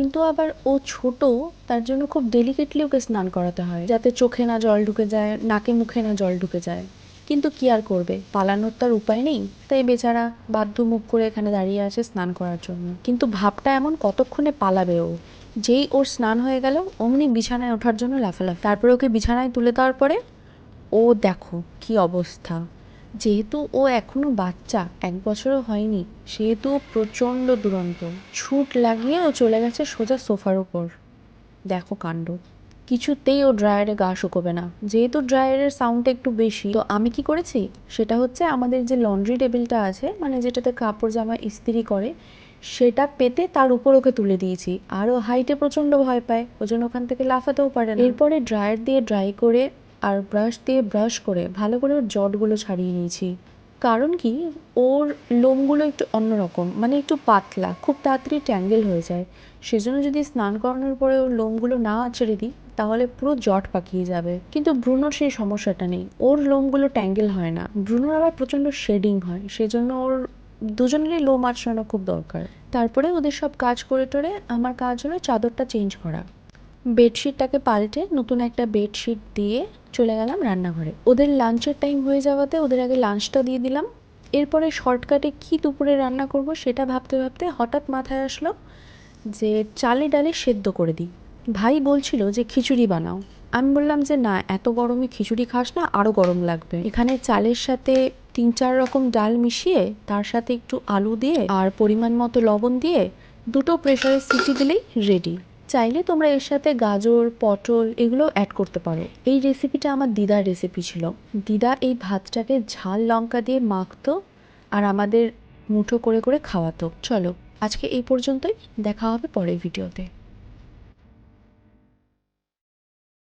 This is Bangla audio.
কিন্তু আবার ও ছোট, তার জন্য খুব ডেলিকেটলি ওকে স্নান করাতে হয়, যাতে চোখে না জল ঢুকে যায়, নাকে মুখে না জল ঢুকে যায়। কিন্তু কি আর করবে, পালানোর তার উপায় নেই, তাই বেচারা বাধ্য মুখ করে এখানে দাঁড়িয়ে আছে স্নান করার জন্য। কিন্তু ভাবটা এমন, কতক্ষণে পালাবে ও? যেই ওর স্নান হয়ে গেল অমনি বিছানায় ওঠার জন্য লাফালাফি। তারপরে ওকে বিছানায় তুলে দেওয়ার পরে ও দেখো কি অবস্থা। যেহেতু ও এখনো বাচ্চা, 1 বছরও হয়নি, সেহেতু ও প্রচণ্ড দুরন্ত। ছুট লাগিয়ে ও চলে গেছে সোজা সোফার উপর। দেখো কাণ্ড। কিছুতেই ও ড্রায়ারে গা শুকোবে না। যেহেতু ড্রায়ারের সাউন্ডটা একটু বেশি, তো আমি কি করেছি, সেটা হচ্ছে আমাদের যে লন্ড্রি টেবিলটা আছে, মানে যেটাতে কাপড় জামা ইস্ত্রি করে, সেটা পেতে তার উপর ওকে তুলে দিয়েছি। আর ও হাইটে প্রচণ্ড ভয় পায়, ওই জন্য ওখান থেকে লাফাতেও পারে না। এরপরে ড্রায়ার দিয়ে ড্রাই করে আর ব্রাশ দিয়ে ব্রাশ করে ভালো করে ওর জটগুলো ছাড়িয়ে নিয়েছি। কারণ কি, ওর লোমগুলো একটু অন্যরকম, মানে একটু পাতলা, খুব তাড়াতাড়ি ট্যাঙ্গেল হয়ে যায়। সেজন্য যদি স্নান করানোর পরে ওর লোমগুলো না আঁচড়ে দিই, তাহলে পুরো জট পাকিয়ে যাবে। কিন্তু ব্রুনোর সেই সমস্যাটা নেই, ওর লোমগুলো ট্যাঙ্গেল হয় না। ব্রুনোর আবার প্রচণ্ড শেডিং হয়, সেজন্য ওর দুজনেরই লোম আঁচড়ানো খুব দরকার। তারপরে ওদের সব কাজ করে টোরে আমার কাজ হলো চাদরটা চেঞ্জ করা। বেডশিটটাকে পাল্টে নতুন একটা বেডশিট দিয়ে চলে গেলাম রান্নাঘরে। ওদের লাঞ্চের টাইম হয়ে যাওয়াতে ওদের আগে লাঞ্চটা দিয়ে দিলাম। এরপরে শর্টকাটে কি দুপুরে রান্না করব সেটা ভাবতে ভাবতে হঠাৎ মাথায় আসলো যে চালে ডালে সেদ্ধ করে দিই। ভাই বলছিল যে খিচুড়ি বানাও। আমি বললাম যে না, এত গরমে খিচুড়ি খাস না, আরও গরম লাগবে। এখানে চালের সাথে 3-4 রকম ডাল মিশিয়ে, তার সাথে একটু আলু দিয়ে আর পরিমাণ মতো লবণ দিয়ে 2টো প্রেসারের সিটি দিলেই রেডি। চাইলে তোমরা এর সাথে গাজর, পটল এগুলো অ্যাড করতে পারো। এই রেসিপিটা আমার দিদার রেসিপি ছিল। দিদা এই ভাতটাকে ঝাল লঙ্কা দিয়ে মাখতো আর আমাদের মুঠো করে করে খাওয়াতো। চলো আজকে এই পর্যন্তই, দেখা হবে পরের ভিডিওতে।